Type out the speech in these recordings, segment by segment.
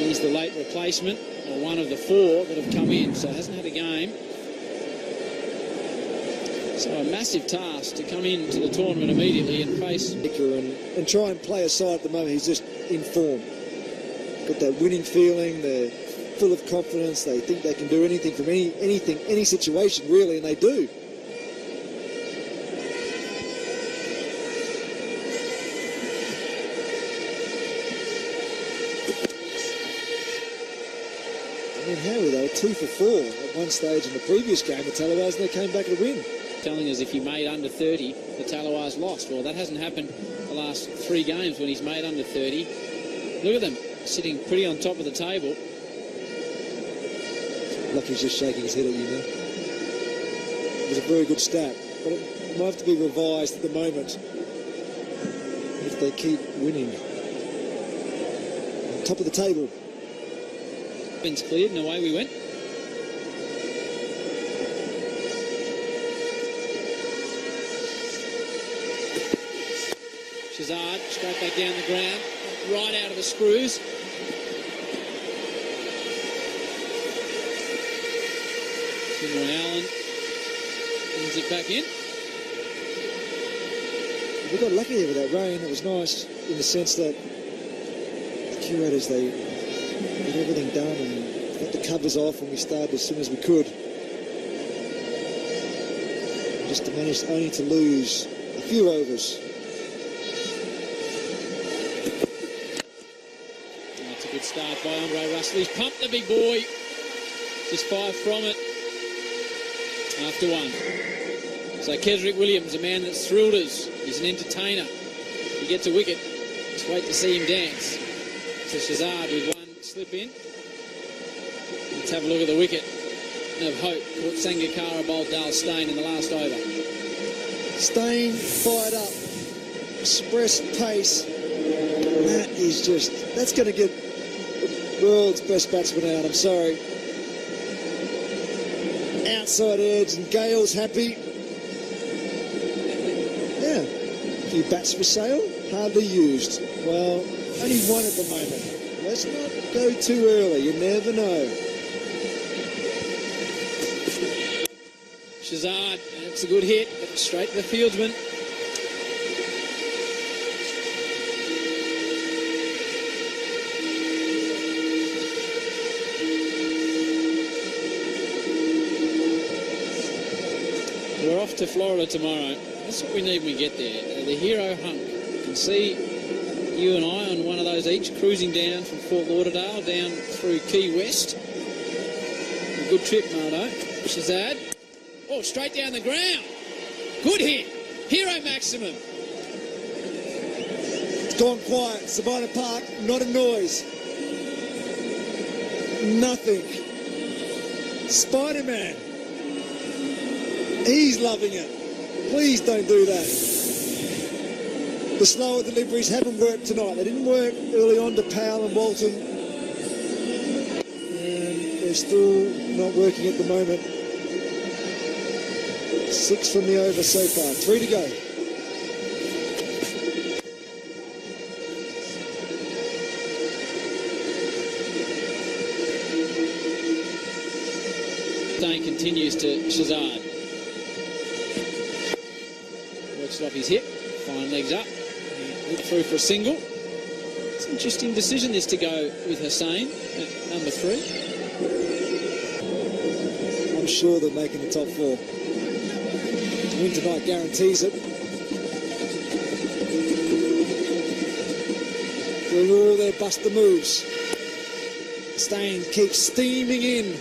He's the late replacement, or one of the 4 that have come in, so hasn't had a game. So a massive task to come into the tournament immediately and face... And try and play a side at the moment. He's just in form. Got that winning feeling, they're full of confidence, they think they can do anything from any situation really, and they do. I mean, how were they? 2 for 4 at one stage in the previous game, the Tallawahs, and they came back to win. Telling us if he made under 30, the Tallawahs lost. Well, that hasn't happened the last 3 games when he's made under 30. Look at them, sitting pretty on top of the table. Lucky's just shaking his head at you now. It was a very good stat, but it might have to be revised at the moment if they keep winning. On top of the table. Ben's cleared and away we went. Shehzad straight back down the ground, right out of the screws. Allen brings it back in. We got lucky there with that rain. It was nice in the sense that the curators, they got everything done and got the covers off, and we started as soon as we could. And just to manage only to lose a few overs. That's a good start by Andre Russell. He's pumped the big boy. Just 5 from it. After 1. So Kesrick Williams, a man that's thrilled us. He's an entertainer. He gets a wicket. Just wait to see him dance. So Shehzad with 1 slip in. Let's have a look at the wicket of hope. Caught Sangakkara bowled Dale Steyn in the last over. Steyn fired up. Express pace. That is just... That's going to get the world's best batsman out. I'm sorry. Outside edge, and Gale's happy. Yeah, a few bats for sale, hardly used. Well, only 1 at the moment. Let's not go too early, you never know. Shehzad, that's a good hit, but straight to the fieldsman. We're off to Florida tomorrow. That's what we need when we get there. The hero hunk. You can see you and I on one of those each, cruising down from Fort Lauderdale down through Key West. A good trip, Mardo. Shehzad. Oh, straight down the ground. Good hit. Hero maximum. It's gone quiet. Sabina Park, not a noise. Nothing. Spider-Man. He's loving it. Please don't do that. The slower deliveries haven't worked tonight. They didn't work early on to Powell and Walton. And they're still not working at the moment. 6 from the over so far. 3 to go. Steyn continues to Shehzad. Works it off his hip. Fine legs up. Look through for a single. It's an interesting decision this to go with Hussain at number 3. I'm sure they're making the top 4. Win tonight guarantees it. Doing all their buster moves. Steyn keeps steaming in.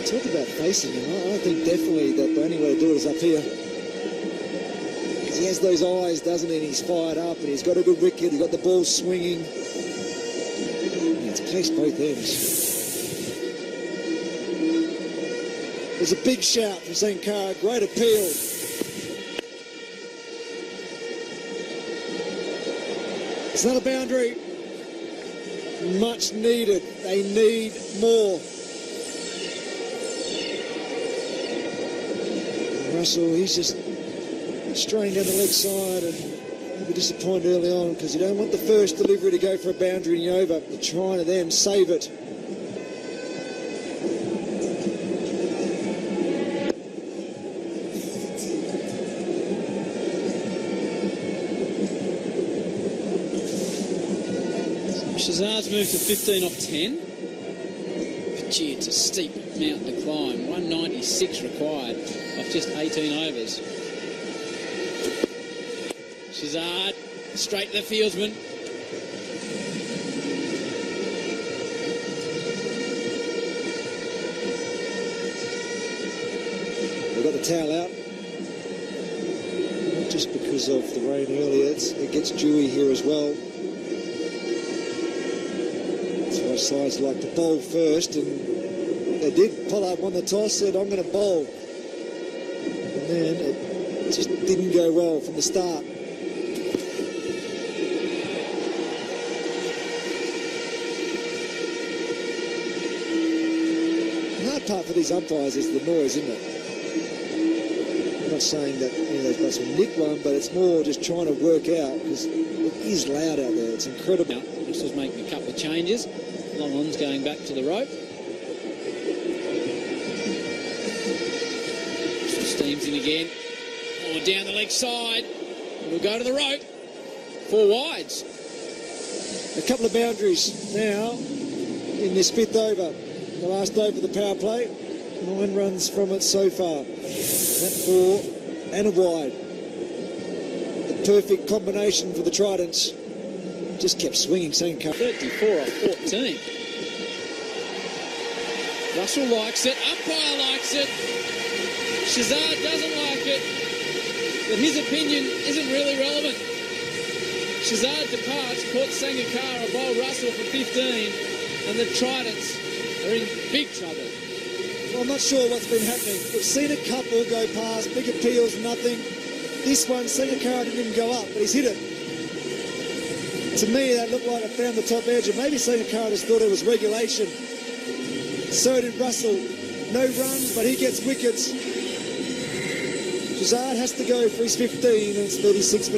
Talk about facing him. I think definitely that the only way to do it is up here. Because he has those eyes, doesn't he? And he's fired up and he's got a good wicket. He's got the ball swinging. Yeah, it's placed both ends. There's a big shout from Sangakkara. Great appeal. It's not a boundary. Much needed. They need more. Russell, he's just straying down the leg side and be disappointed early on because you don't want the first delivery to go for a boundary in the over. You're trying to then save it. Shehzad's moved to 15 off 10. But gee, it's a steep mountain to climb. 196 required off just 18 overs. Shehzad straight to the fieldsman. We've got the towel out. Not just because of the rain earlier, it gets dewy here as well. Sides like to bowl first, and they did. Pollard won the toss, said I'm going to bowl, and then it just didn't go well from the start. The hard part for these umpires is the noise, isn't it? I'm not saying that those batsmen nick one, but it's more just trying to work out because it is loud out there. It's incredible. Now, this was making a couple of changes. Long-on's going back to the rope. Steams in again. Oh, down the leg side. We'll go to the rope. 4 wides. A couple of boundaries now in this 5th over. The last over of the power play. 9 runs from it so far. That 4 and a wide. The perfect combination for the Tridents. Just kept swinging, saying 34 off 14. Russell likes it. Umpire likes it. Shehzad doesn't like it. But his opinion isn't really relevant. Shehzad departs. Port Sangakkara bowled Russell for 15. And the Tridents are in big trouble. Well, I'm not sure what's been happening. We've seen a couple go past. Big appeals, nothing. This one, Sangakkara didn't even go up, but he's hit it. To me, that looked like it found the top edge, and maybe Sangakkara just thought it was regulation. So did Russell. No runs, but he gets wickets. Shehzad has to go for his 15, and it's 36 for 2.